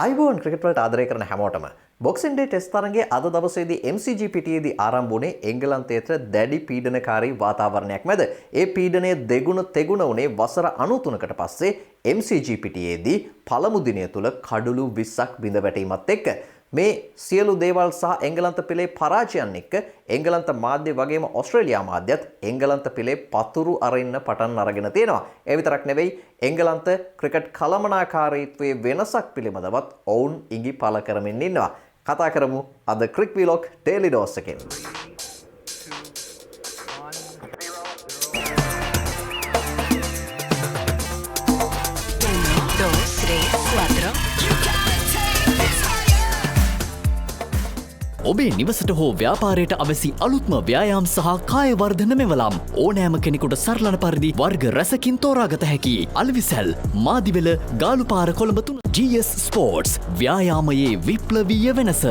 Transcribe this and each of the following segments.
අයිබෝන් ක්‍රිකට් වලට ආදරය කරන හැමෝටම බොක්සිං ඩේ ටෙස්ට් තරගයේ අද දවසේදී MCG පිටියේදී ආරම්භ වුණේ එංගලන්තයට දැඩි පීඩනකාරී වාතාවරණයක් මැද. ඒ පීඩනය දෙගුණ තෙගුණ වුණේ වසර 93කට පස්සේ MCG පිටියේදී පළමු දිනය තුල කඩලු 20ක් බිඳ වැටීමත් එක්ක. මේ සියලු දේවල් සහ එංගලන්ත පෙළේ පරාජයන් එක්ක එංගලන්ත මාධ්‍ය වගේම ඕස්ට්‍රේලියා මාධ්‍යත් එංගලන්ත පෙළේ පතුරු අරින්න පටන් අරගෙන තියෙනවා. ඒ විතරක් නෙවෙයි එංගලන්ත ක්‍රිකට් කළමනාකාරීත්වයේ වෙනසක් පිළිබඳවත් ඔවුන් ඉඟි පළ කරමින් ඉන්නවා. කතා කරමු අද ක්‍රික් විලොග් ඩේලි ඩෝස් එකෙන්. ඔබේ නිවසට හෝ ව්‍යාපාරයට අවැසි අලුත්ම ව්‍යායාම් සහ කායවර්ධන මෙවලම් ඕනෑම කෙනෙකුට සරලන පරිදි වර්ග රැසකින් තෝරාගත හැකි අලවිසැල් මාදිවෙල ගාලුපාර කොළඹ 3 GS ස්පෝර්ට්ස් ව්‍යායාමයේ විප්ලවීය වෙනස.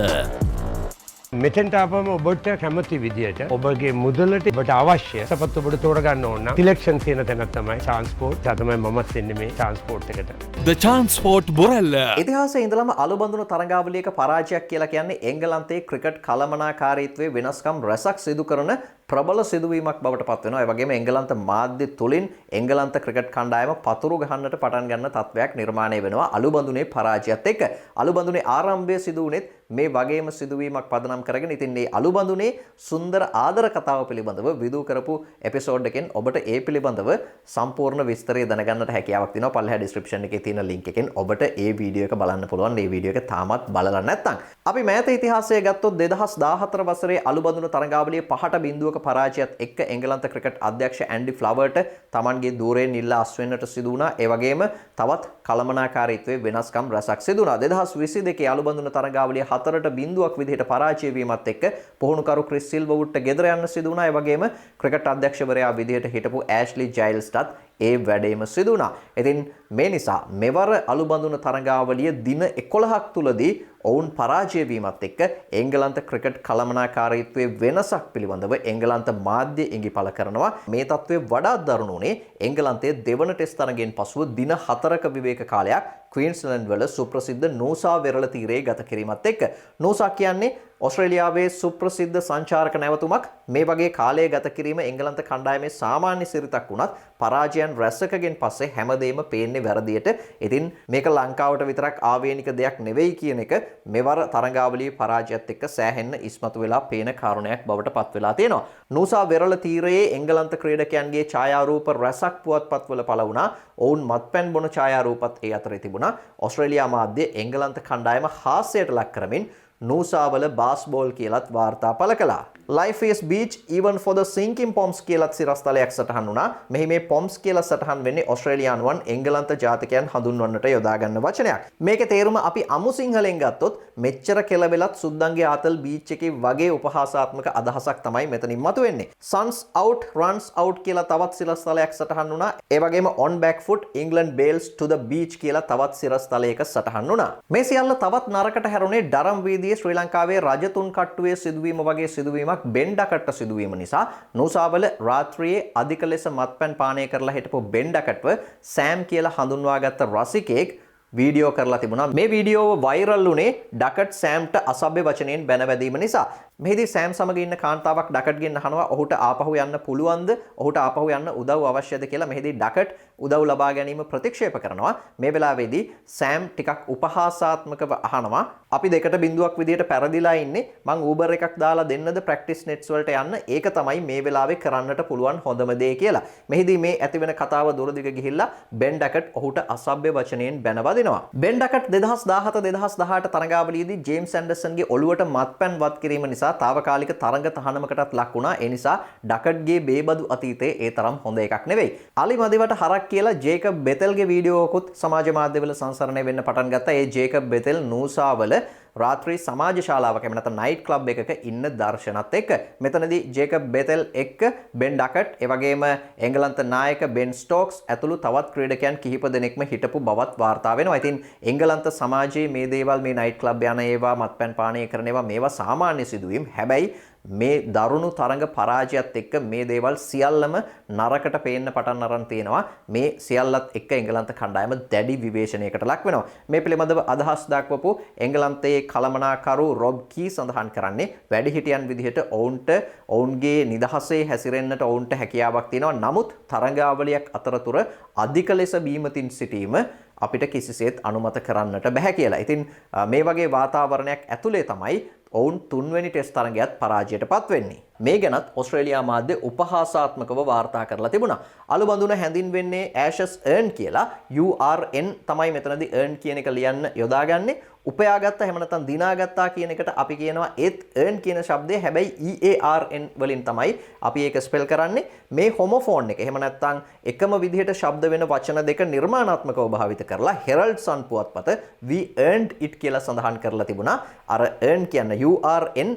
මෙතෙන්ට ආපම ඔබට කැමති විදියට ඔබගේ මුදලට ඔබට අවශ්‍ය සපත්තු ඔබට තෝරගන්න ඕන නම් සිලෙක්ෂන් තියෙන තැනක් තමයි ට්‍රාන්ස්පෝර්ට්. ඒ තමයි මමත් එන්නේ මේ ට්‍රාන්ස්පෝර්ට් එකට. The Transport Borella. ඉතිහාසයේ ඉඳලම අලුබඳුන තරඟාවලියක පරාජයක් කියලා කියන්නේ එංගලන්තයේ ක්‍රිකට් කළමනාකාරීත්වයේ වෙනස්කම් රැසක් සිදු කරන ප්‍රබල සිදුවීමක් බවට පත් වෙනවා. ඒ වගේම එංගලන්ත මාධ්‍ය තුලින් එංගලන්ත ක්‍රිකට් කණ්ඩායම පතුරු ගහන්නට පටන් ගන්න තත්වයක් නිර්මාණය වෙනවා අලුබඳුනේ පරාජයත් එක්ක. අලුබඳුනේ ආරම්භය සිදු වුණෙත් මේ වගේම සිදුවීමක් පදනම් කරගෙන ඉතින් මේ අලුබඳුනේ සුන්දර ආදර කතාව පිළිබඳව විදූ කරපු එපිසෝඩ් එකෙන් ඔබට ඒ පිළිබඳව සම්පූර්ණ විස්තරය දැනගන්නට හැකියාවක් තියෙනවා. පල්ලෙහා ඩිස්ක්‍රිප්ෂන් එකේ තියෙන ලින්ක් එකෙන් ඔබට ඒ වීඩියෝ එක බලන්න පුළුවන්. මේ වීඩියෝ එක තාමත් බලලා නැත්නම් අපි මෑත ඉතිහාසය ගත්තොත් 2014 වසරේ අලුබඳුන තරඟාවලියේ 5-0ක පරාජයත් එක්ක එංගලන්ත ක්‍රිකට් අධ්‍යක්ෂ ඇන්ඩි ෆ්ලවර්ට තමන්ගේ ධූරයෙන් ඉල්ලා අස් වෙන්නට සිදු වුණා. ඒ වගේම තවත් කළමනාකාරීත්වයේ වෙනස්කම් රැසක් සිදු වුණා. 2022 අලුබඳුන තරඟාවලිය 4-0ක් විදිහට පරාජය වීමත් එක්ක පුහුණුකරු ක්‍රිස් සිල්වර්වුඩ්ට ගෙදර යන්න සිදු වුණා. ඒ වගේම ක්‍රිකට් අධ්‍යක්ෂවරයා විදිහට හිටපු ඇෂ්ලි ජයිල්ස්ටත් ඒ වැඩේම සිදු වුණා. ඉතින් මේ නිසා මෙවර අලුබඳුන තරඟාවලිය දින 11ක් තුලදී ඔවුන් පරාජය වීමත් එක්ක එංගලන්ත ක්‍රිකට් කළමනාකාරීත්වයේ වෙනසක් පිළිබඳව එංගලන්ත මාධ්‍ය ඉඟි පළ කරනවා. මේ තත්ත්වය වඩාත් දරුණු වුණේ එංගලන්තයේ දෙවන ටෙස්ට් තරගයෙන් පසුව දින 4ක විවේක කාලයක් ක්වීන්ස්ලන්ඩ් වල සුප්‍රසිද්ධ නූසා වෙරළ තීරයේ ගත කිරීමත් එක්ක. නූසා කියන්නේ ඔස්ට්‍රේලියාවේ සුප්‍රසිද්ධ සංචාරක නැවතුමක්. මේ වගේ කාලය ගත කිරීම එංගලන්ත කණ්ඩායමේ සාමාන්‍ය සිරිතක් වුණත් පරාජයන් රැසකගෙන් පස්සේ හැමදේම පේන්නේ වැරදියට. ඉතින් මේක ලංකාවට විතරක් ආවේනික දෙයක් නෙවෙයි කියන එක මෙවර තරඟාවලියේ පරාජයත් එක්ක සෑහෙන්න ඉස්මතු වෙලා පේන කාරණයක් බවට පත් වෙලා තියෙනවා. නූසා වෙරළ තීරයේ එංගලන්ත ක්‍රීඩකයන්ගේ ඡායාරූප රැසක් පුවත්පත්වල පළ වුණා. ඔවුන් මත්පැන් බොන ඡායාරූපත් ඒ අතරේ තිබුණා. ඔස්ට්‍රේලියා මාධ්‍ය එංගලන්ත කණ්ඩායම හාස්‍යයට ලක් කරමින් නූසාවල බාස්බෝල් කියලත් වාර්තා පළ කළා. Life is beach even for the sinking poms කියලත් සිරස්තලයක් සටහන් වුණා. මෙහි මේ poms කියලා සටහන් වෙන්නේ ඔස්ට්‍රේලියානුවන් එංගලන්ත ජාතිකයන් හඳුන්වන්නට යොදා ගන්න වචනයක්. මේකේ තේරුම අපි අමු සිංහලෙන් ගත්තොත් මෙච්චර කෙලවෙලත් සුද්දන්ගේ ආතල් බීච් එකේ වගේ උපහාසාත්මක අදහසක් තමයි මෙතනින් මතුවෙන්නේ. suns out runs out කියලා තවත් සිරස්තලයක් සටහන් වුණා. ඒ වගේම on back foot England bails to the beach කියලා තවත් සිරස්තලයක සටහන් වුණා. මේ සියල්ල තවත් නරකට හැරුණේ ඩරම් වීදියේ ශ්‍රී ලංකාවේ රජතුන් කට්ටුවේ සිදුවීම වගේ සිදුවීමක් බෙන්ඩකට සිදුවීම නිසා නූසාවල රාත්‍රියේ අධික ලෙස මත්පැන් පානය කරලා හිටපු බෙන්ඩකට්ව සෑම් කියලා හඳුන්වාගත්ත රසිකයෙක් වීඩියෝ කරලා තිබුණා. මේ වීඩියෝව වෛරල් වුණේ ඩකට් සෑම්ට අසභ්‍ය වචනයෙන් බැනවැදීම නිසා. මෙහිදී සෑම් සමග ඉන්න කාන්තාවක් ඩකට්ගෙන් අහනවා ඔහුට ආපහු යන්න පුළුවන්ද? ඔහුට ආපහු යන්න උදව් අවශ්‍යද කියලා. මෙහිදී ඩකට් උදව් ලබා ගැනීම ප්‍රතික්ෂේප කරනවා. මේ වෙලාවේදී සෑම් ටිකක් උපහාසාත්මකව අහනවා අපි 2-0ක් විදියට පැරදිලා ඉන්නේ. මං Uber එකක් දාලා දෙන්නද ප්‍රැක්ටිස් නෙට්ස් වලට යන්න? ඒක තමයි මේ වෙලාවේ කරන්නට පුළුවන් හොඳම දේ කියලා. මෙහිදී මේ ඇතිවෙන කතාව දුරදිග ගිහිල්ලා බෙන් ඩකට් ඔහුට අසභ්‍ය වචනයෙන් බැනවදිනවා. බෙන් ඩකට් 2017-2018 තරඟාවලියේදී ජේම්ස් ඇන්ඩර්සන්ගේ ඔළුවට මත්පැන් වත් කිරීම නිසා තාවකාලික තරඟ තහනමකටත් ලක් වුණා. ඒ නිසා ඩකට්ගේ බේබදු අතීතයේ ඒ තරම් හොඳ එකක් නෙවෙයි. අලි මදිවට හරක් කියලා ජේකබ් බෙතෙල්ගේ වීඩියෝකුත් සමාජ මාධ්‍යවල සංසරණය වෙන්න පටන් ගත්තා. ඒ ජේකබ් බෙතෙල් නූසාවල රාත්‍රී සමාජ ශාලාවක එමෙ නැත්නම් නයිට් ක්ලබ් එකක ඉන්න දර්ශනත් එක්ක මෙතනදී ජේකබ් බෙතෙල් එක්ක බෙන් ඩකට් ඒ වගේම එංගලන්ත නායක බෙන් ස්ටෝක්ස් ඇතුළු තවත් ක්‍රීඩකයන් කිහිප දෙනෙක්ම හිටපු බවත් වාර්තා වෙනවා. ඉතින් එංගලන්ත සමාජයේ මේ දේවල් මේ නයිට් ක්ලබ් යන ඒවා මත්පැන් පානය කරන ඒවා මේවා සාමාන්‍ය සිදුවීම්. හැබැයි මේ දරුණු තරඟ පරාජයත් එක්ක මේ දේවල් සියල්ලම නරකට පේන්න පටන් අරන් තියෙනවා. මේ සියල්ලත් එක්ක එංගලන්ත කණ්ඩායම දැඩි විවේචනයකට ලක් වෙනවා. මේ පිළිබඳව අදහස් දක්වපු එංගලන්තයේ කළමනාකරු රොබ් කී සඳහන් කරන්නේ වැඩිහිටියන් විදිහට ඔවුන්ගේ නිදහසේ හැසිරෙන්නට ඔවුන්ට හැකියාවක් තියෙනවා. නමුත් තරඟාවලියක් අතරතුර අධික ලෙස බීමතින් සිටීම අපිට කිසිසේත් අනුමත කරන්නට බැහැ කියලා. ඉතින් මේ වගේ වාතාවරණයක් ඇතුලේ තමයි ඔවුන් තුන්වෙනි ටෙස්ට් තරඟයත් පරාජයට පත් වෙන්නේ. මේ ගැනත් ඕස්ට්‍රේලියා මාධ්‍ය උපහාසාත්මකව වාර්තා කරලා තිබුණා. අලුබඳුන හැඳින්වෙන්නේ ඇෂස් එර්න් කියලා. URN තමයි මෙතනදී එර්න් කියන එක ලියන්න යොදාගන්නේ. උපයාගත්තා එහෙම නැත්නම් දිනාගත්තා කියන එකට අපි කියනවා ඒත් earn කියන શબ્දය හැබැයි EARN වලින් තමයි අපි ඒක ස්පෙල් කරන්නේ. මේ හොමෝෆෝන් එක එහෙම නැත්නම් එකම විදිහට ශබ්ද වෙන වචන දෙක නිර්මාණාත්මකව භාවිත කරලා Herald Sun පුවත්පත we earned it කියලා සඳහන් කරලා තිබුණා. අර earn කියන URN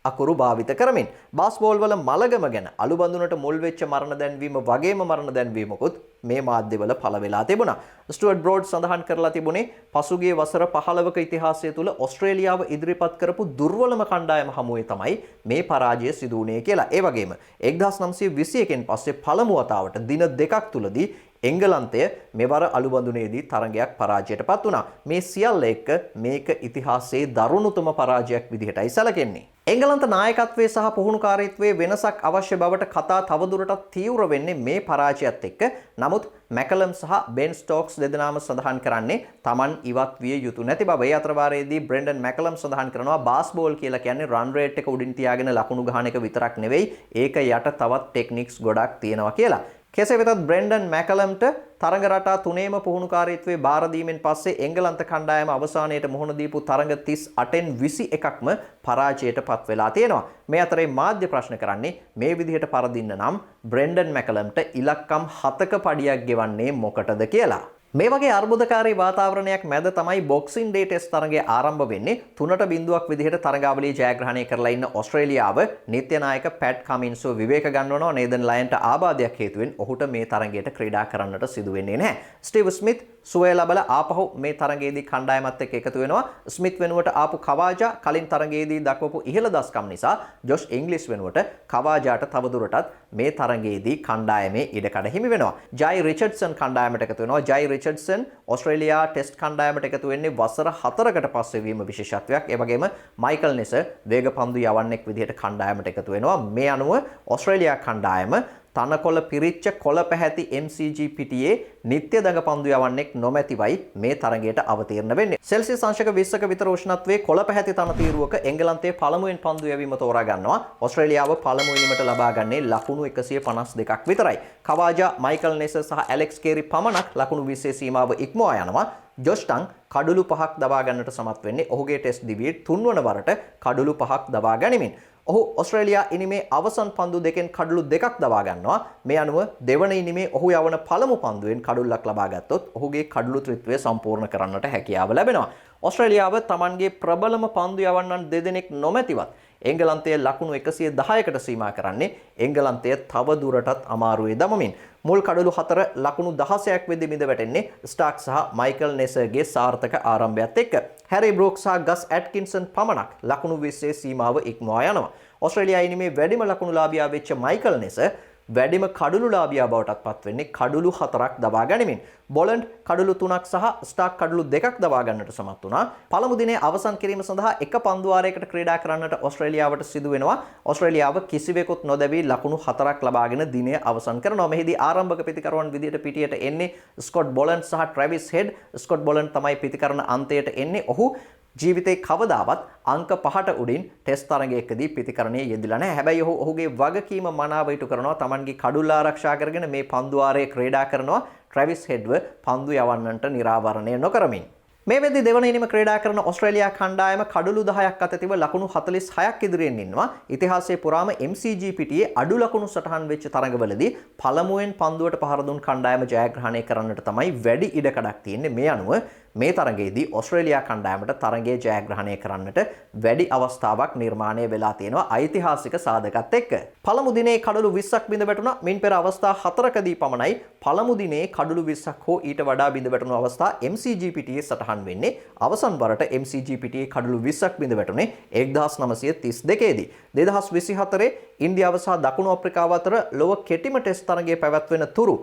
අකුරු භාවිත කරමින් බාස්බෝල් වල මලගම ගැන අලුබඳුනට මුල් වෙච්ච මරණ දැන්වීම වගේම මරණ දැන්වීමකුත් මේ මාධ්‍යවල පළ වෙලා තිබුණා. ස්ටුවර්ට් බ්‍රෝඩ් සඳහන් කරලා තිබුණේ පසුගිය වසර 15ක ඉතිහාසය තුල ඕස්ට්‍රේලියාව ඉදිරිපත් කරපු දුර්වලම කණ්ඩායම හමුවේ තමයි මේ පරාජය සිදු වුණේ කියලා. ඒ වගේම 1921න් පස්සේ පළමු වතාවට දින දෙකක් තුලදී එංගලන්තය මෙවර අලුබඳුනේදී තරඟයක් පරාජයට පත් වුණා. මේ සියල්ල එක්ක මේක ඉතිහාසයේ දරුණුතම පරාජයක් විදිහටයි සැලකෙන්නේ. එංගලන්ත නායකත්වයේ සහ පුහුණුකාරීත්වයේ වෙනසක් අවශ්‍ය බවට කතා තවදුරටත් තීව්‍ර වෙන්නේ මේ පරාජයත් එක්ක. නමුත් මැකලම් සහ බෙන් ස්ටෝක්ස් දෙදෙනාම සඳහන් කරන්නේ Taman ඉවත් විය යුතු නැති බව. ඒ අතර වාරයේදී බ්‍රෙන්ඩන් මැකලම් සඳහන් කරනවා බාස්බෝල් කියලා කියන්නේ රන් රේට් එක උඩින් තියාගෙන ලකුණු ගහන එක විතරක් නෙවෙයි. ඒක යට තවත් ටෙක්නික්ස් ගොඩක් තියෙනවා කියලා. කෙසේ වෙතත් බ්‍රෙන්ඩන් මැකලම්ට තරඟ රටා තුනේම පුහුණුකාරීත්වයේ බාර දීමෙන් පස්සේ එංගලන්ත කණ්ඩායම අවසානයේට මුහුණ දීපු තරඟ 38න් 21ක්ම පරාජයට පත් වෙලා තියෙනවා. මේ අතරේ මාධ්‍ය ප්‍රශ්න කරන්නේ මේ විදිහට පරදින්න නම් බ්‍රෙන්ඩන් මැකලම්ට ඉලක්කම් 7ක පඩියක් ගෙවන්නේ මොකටද කියලා. මේ වගේ අර්බුදකාරී වාතාවරණයක් මැද තමයි බොක්සින් ඩේ ටෙස්ට් තරඟය ආරම්භ වෙන්නේ. 3-0ක් විදිහට තරඟාවලිය ජයග්‍රහණය කරලා ඉන්න ඕස්ට්‍රේලියාව නිත්‍ය නායක පැට් කමින්ස්ව විවේක ගන්නවනවා. නේදන් ලයන්ට ආබාධයක් හේතුවෙන් ඔහුට මේ තරඟයට ක්‍රීඩා කරන්නට සිදු වෙන්නේ නැහැ. ස්ටිව් ස්මිත් සුවය ලබලා ආපහු මේ තරඟයේදී කණ්ඩායමත් එක්ක එකතු වෙනවා. ස්මිත් වෙනුවට ආපු කවාජා කලින් තරඟයේදී දක්වපු ඉහළ දස්කම් නිසා ජොෂ් ඉංග්ලිෂ් වෙනුවට කවාජාට තවදුරටත් මේ තරඟයේදී කණ්ඩායමේ ඉඩකඩ හිමි වෙනවා. ජයි රිචඩ්සන් කණ්ඩායමට එකතු වෙනවා. ජයි රිචඩ්සන් ඕස්ට්‍රේලියා ටෙස්ට් කණ්ඩායමට එකතු වෙන්නේ වසර 4කට පස්සේ වීම විශේෂත්වයක්. ඒ වගේම මයිකල් නෙසර් වේග පන්දු යවන්නෙක් විදිහට කණ්ඩායමට එකතු වෙනවා. මේ අනුව ඕස්ට්‍රේලියා කණ්ඩායම තනකොළ පිරිච්ච කොළ පැහැති MCG පිටියේ නිත්‍ය දඟ පන්දු යවන්නෙක් නොමැතිවයි මේ තරඟයට අවතීර්ණ වෙන්නේ. සෙල්සියස් අංශක 20ක විතර උෂ්ණත්වයේ කොළ පැහැති තනතිරුවක එංගලන්තයේ පළමුවෙන් පන්දු යැවීම තෝරා ගන්නවා. ඕස්ට්‍රේලියාව පළමු ඉනිමට ලබා ගන්නේ ලකුණු 152ක් විතරයි. කවාජා, මයිකල් නෙසර් සහ ඇලෙක්ස් කේරි පමණක් ලකුණු 20 සීමාව ඉක්මවා යනවා. ජොෂ් ටන් කඩුළු 5ක් දබා ගන්නට සමත් වෙන්නේ ඔහුගේ ටෙස්ට් දිවියේ 3 වන වරට කඩුළු 5ක් දබා ගනිමින්. ඔහු ඕස්ට්‍රේලියා ඉනිමේ අවසන් පන්දු දෙකෙන් කඩුළු 2ක් දබා ගන්නවා. මේ අනුව දෙවන ඉනිමේ ඔහු යවන පළමු පන්දුවෙන් කඩුල්ලක් ලබා ගත්තොත් ඔහුගේ කඩුළු ත්‍රිත්වය සම්පූර්ණ කරන්නට හැකියාව ලැබෙනවා. ඕස්ට්‍රේලියාව Tamanගේ ප්‍රබලම පන්දු යවන්නන් දෙදෙනෙක් නොමැතිවත් එංගලන්තයේ ලකුණු 110කට සීමා කරන්නේ එංගලන්තය තව දුරටත් අමාරුවේ දමමින්. මුල් කඩලු 4 ලකුණු 16ක් වෙද්දී බිඳ වැටෙන්නේ ස්ටාක් සහ මයිකල් නෙසර්ගේ සාර්ථක ආරම්භයත් එක්ක. හැරි බ්‍රෝක්ස් සහ ගස් ඇට්කින්සන් පමණක් ලකුණු 20 සීමාව ඉක්මවා යනවා. ඕස්ට්‍රේලියා ඉනිමේ වැඩිම ලකුණුලාභියා වෙච්ච මයිකල් නෙසර් වැඩිම කඩුළුලාභියා බවටත් පත් වෙන්නේ කඩුළු 4ක් දබා ගනිමින්. බොලන්ඩ් කඩුළු 3ක් සහ ස්ටාක් කඩුළු 2ක් දබා ගන්නට සමත් වුණා. පළමු දිනේ අවසන් කිරීම සඳහා එක පන්දුවාරයකට ක්‍රීඩා කරන්නට ඕස්ට්‍රේලියාවට සිදු වෙනවා. ඕස්ට්‍රේලියාව කිසිවෙකුත් නොදැවී ලකුණු 4ක් ලබාගෙන දිනය අවසන් කරනවා. මෙහිදී ආරම්භක පිතිකරුවන් විදියට පිටියට එන්නේ ස්කොට් බොලන්ඩ් සහ ට්‍රැවිස් හෙඩ්. ස්කොට් බොලන්ඩ් තමයි පිතිකරන අන්තයට එන්නේ. ඔහු ජීවිතේ කවදාවත් අංක 5ට උඩින් ටෙස්ට් තරඟයකදී පිතිකරණයේ යෙදිලා නැහැ. හැබැයි ඔහුගේ වගකීම මනාව ඉටු කරනවා. Tamanගේ කඩුල්ල ආරක්ෂා කරගෙන මේ පන්දුවාරයේ ක්‍රීඩා කරනවා. ට්‍රැවිස් හෙඩ්ව පන්දු යවන්නට නිරාවරණය නොකරමින්. මේ වෙද්දී දෙවන ඉනිම ක්‍රීඩා කරන ඕස්ට්‍රේලියා කණ්ඩායම කඩුළු 10ක් අත තිබ ලකුණු 46ක් ඉදිරියෙන් ඉන්නවා. ඉතිහාසයේ පුරාම MCG පිටියේ අඩු ලකුණු සටහන් වෙච්ච තරඟවලදී පළමුවෙන් පන්දුවට පහර දුන් කණ්ඩායම ජයග්‍රහණය කරන්නට තමයි වැඩි ඉඩකඩක් තියෙන්නේ. මේ අනුව මේ තරඟයේදී ඕස්ට්‍රේලියා කණ්ඩායමට තරඟයේ ජයග්‍රහණය කරන්නට වැඩි අවස්ථාවක් නිර්මාණය වෙලා තියෙනවා ඓතිහාසික සාධකත් එක්ක. පළමු දිනේ කඩලු 20ක් බිඳ වැටුණා. මින් පෙර අවස්ථා 4කදී පමණයි පළමු දිනේ කඩලු 20ක් හෝ ඊට වඩා බිඳ වැටුණු අවස්ථා MCG පිටියේ සටහන් සඳහන් වෙන්නේ අවසන් වරට MCG පිටියේ කඩලු 20ක් බිඳ වැටුනේ 1932 දී. 2024 ඉන්දියාව සහ දකුණු අප්‍රිකාව අතර ලොව කෙටිම ටෙස්ට් තරගය පැවැත්වෙන තුරු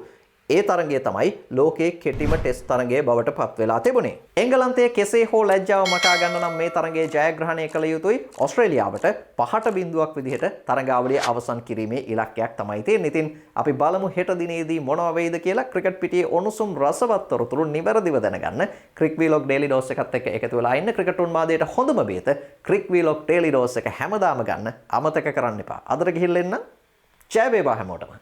ඒ තරගය තමයි ලෝකයේ කෙටිම ටෙස්ට් තරගය බවට පත් වෙලා තිබුණේ. එංගලන්තයේ කෙසේ හෝ ලැජ්ජාව මකා ගන්න නම් මේ තරගයේ ජයග්‍රහණය කළ යුතුයි. ඔස්ට්‍රේලියාවට 5ට බිඳුවක් විදිහට තරගාවලිය අවසන් කිරීමේ ඉලක්කයක් තමයි තියෙන්නේ. ඉතින් අපි බලමු හෙට දිනේදී මොනවා වෙයිද කියලා. ක්‍රිකට් පිටියේ ඔනුසුම් රසවත් තොරතුරු නිවැරදිව දැනගන්න ක්‍රික් වීලොග් ඩේලි ඩෝස් එකත් එක්ක එකතු වෙලා ඉන්න. ක්‍රිකට් උන්මාදයට හොඳම බේත ක්‍රික් වීලොග් ඩේලි ඩෝස් එක හැමදාම ගන්න අමතක කරන්න එපා. අදට ගිහිල්ලා එන්න. ජය වේවා හැමෝටම.